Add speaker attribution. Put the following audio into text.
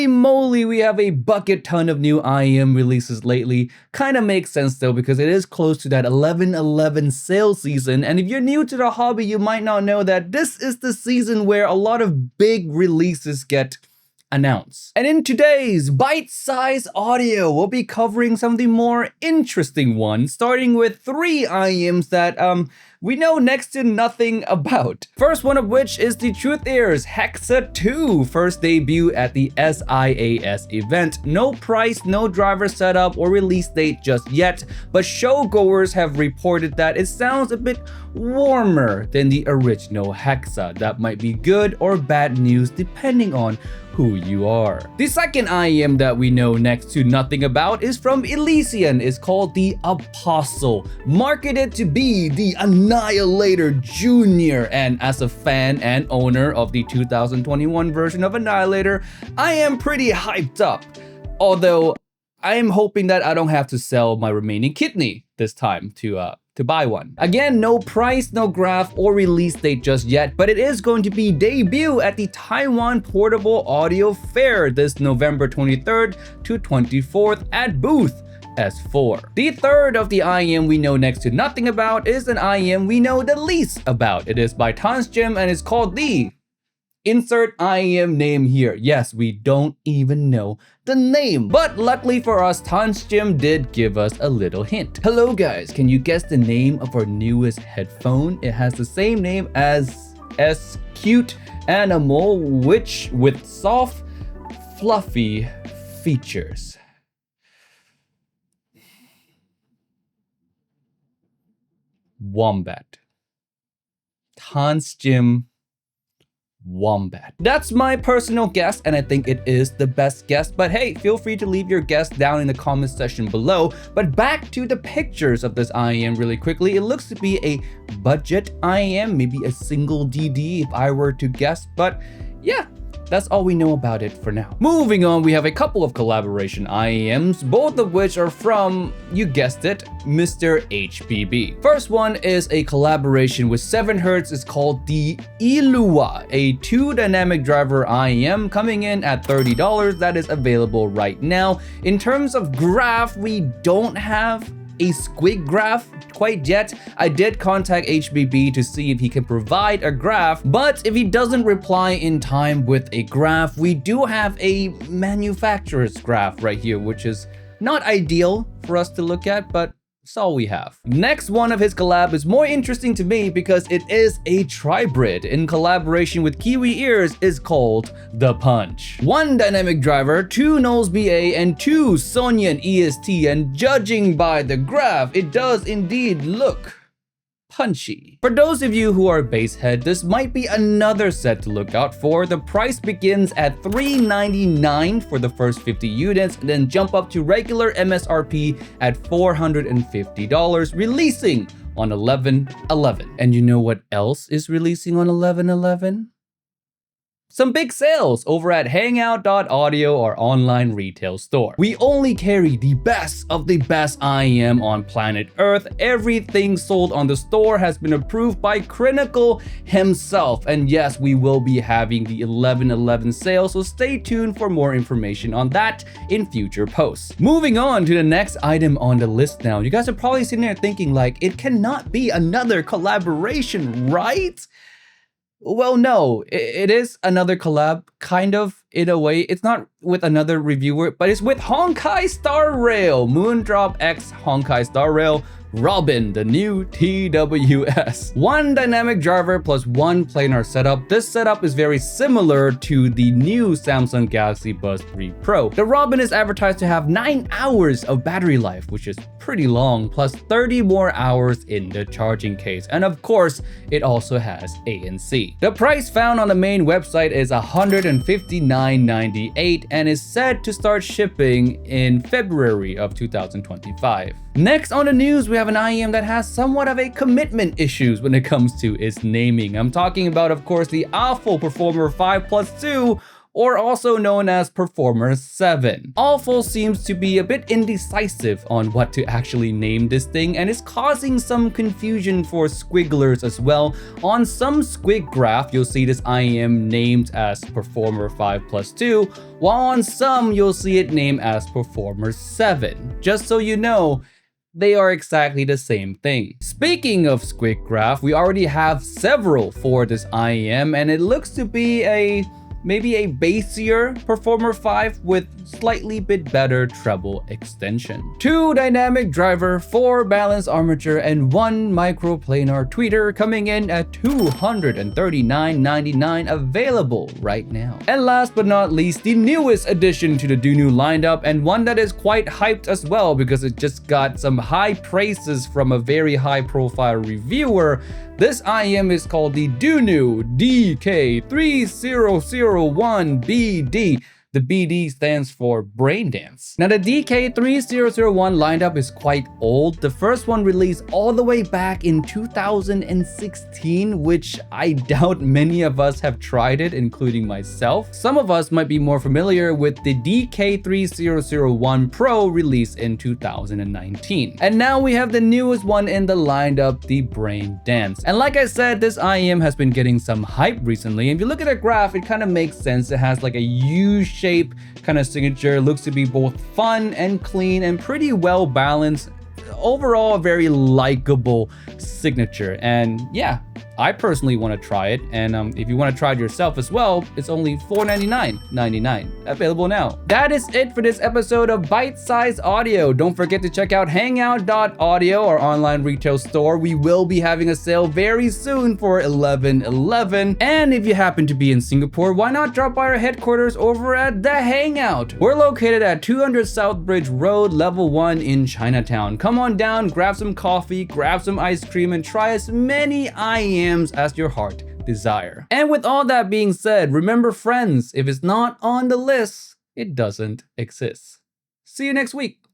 Speaker 1: Holy moly, we have a bucket ton of new IEM releases lately. Kinda makes sense though, because it is close to that 11/11 sale season, and if you're new to the hobby, you might not know that this is the season where a lot of big releases get announced. And in today's bite-sized audio, we'll be covering some of the more interesting ones, starting with 3 IEMs that we know next to nothing about. First one of which is the Kiwiear's Hexa 2, first debut at the SIAS event. No price, no driver setup or release date just yet, but showgoers have reported that it sounds a bit warmer than the original Hexa. That might be good or bad news depending on who you are. The second IEM that we know next to nothing about is from Elysian. It's called the Apostle, marketed to be the Annihilator Jr. And as a fan and owner of the 2021 version of Annihilator, I am pretty hyped up. Although I am hoping that I don't have to sell my remaining kidney this time to buy one. Again, no price, no graph or release date just yet, but it is going to be debut at the Taiwan Portable Audio Fair this November 23rd to 24th at booth S4. The third of the IEM we know next to nothing about is an IEM we know the least about. It is by Tansjim and is called the insert IEM name here. Yes, we don't even know the name. But luckily for us, Tansjim did give us a little hint. Hello guys, can you guess the name of our newest headphone? It has the same name as Cute Animal, which with soft, fluffy features. Wombat. Tansjim Wombat. That's my personal guess, and I think it is the best guess, but hey, feel free to leave your guess down in the comments section below. But back to the pictures of this IEM really quickly. It looks to be a budget IEM, maybe a single DD if I were to guess, but yeah, that's all we know about it for now. Moving on, we have a couple of collaboration IEMs, both of which are from, you guessed it, Mr. HBB. First one is a collaboration with 7Hz. It's called the Ilua, a 2 dynamic driver IEM coming in at $30. That is available right now. In terms of graph, we don't have a squig graph quite yet. I did contact HBB to see if he can provide a graph, but if he doesn't reply in time with a graph, we do have a manufacturer's graph right here, which is not ideal for us to look at, but it's all we have. Next one of his collab is more interesting to me because it is a tribrid in collaboration with Kiwiear. Is called The Punch. 1 dynamic driver, 2 Knowles BA, and 2 Sonyan EST, and judging by the graph, it does indeed look punchy. For those of you who are basehead, this might be another set to look out for. The price begins at $399 for the first 50 units, and then jump up to regular MSRP at $450, releasing on 11/11. And you know what else is releasing on 11/11? Some big sales over at Hangout.audio, our online retail store. We only carry the best of the best IEM on planet Earth. Everything sold on the store has been approved by Critical himself. And yes, we will be having the 11/11 sale, so stay tuned for more information on that in future posts. Moving on to the next item on the list now. You guys are probably sitting there thinking like, it cannot be another collaboration, right? Well, no, it is another collab, kind of, in a way. It's not with another reviewer, but it's with Honkai Star Rail, Moondrop X Honkai Star Rail, Robin, the new TWS. 1 dynamic driver plus 1 planar setup. This setup is very similar to the new Samsung Galaxy Buds 3 Pro. The Robin is advertised to have 9 hours of battery life, which is pretty long, plus 30 more hours in the charging case. And of course, it also has ANC. The price found on the main website is $159.98 and is set to start shipping in February of 2025. Next on the news, we have an IEM that has somewhat of a commitment issues when it comes to its naming. I'm talking about, of course, the Awful Performer 5+2, or also known as Performer 7. Awful seems to be a bit indecisive on what to actually name this thing, and is causing some confusion for squigglers as well. On some squig graph, you'll see this IEM named as Performer 5+2, while on some you'll see it named as Performer 7. Just so you know, they are exactly the same thing. Speaking of squig graph, we already have several for this IEM, and it looks to be maybe a bassier Performer 5 with slightly bit better treble extension. 2 dynamic driver, 4 balanced armature, and 1 microplanar tweeter coming in at $239.99 available right now. And last but not least, the newest addition to the Dunu lineup, and one that is quite hyped as well because it just got some high praises from a very high profile reviewer. This IEM is called the Dunu DK3001BD. The BD stands for Brain Dance. Now the DK3001 lineup is quite old. The first one released all the way back in 2016, which I doubt many of us have tried it, including myself. Some of us might be more familiar with the DK3001 Pro released in 2019. And now we have the newest one in the lineup, the Brain Dance. And like I said, this IEM has been getting some hype recently. If you look at the graph, it kind of makes sense. It has like a U-shape kind of signature, looks to be both fun and clean and pretty well balanced. Overall, a very likable signature. And yeah, I personally want to try it, and if you want to try it yourself as well, it's only $499.99, available now. That is it for this episode of Bite Size Audio. Don't forget to check out Hangout.audio, our online retail store. We will be having a sale very soon for 11/11. And if you happen to be in Singapore, why not drop by our headquarters over at The Hangout? We're located at 200 South Bridge Road, level 1 in Chinatown. Come on down, grab some coffee, grab some ice cream, and try as many IEMs as your heart desire. And with all that being said, remember friends, if it's not on the list, it doesn't exist. See you next week.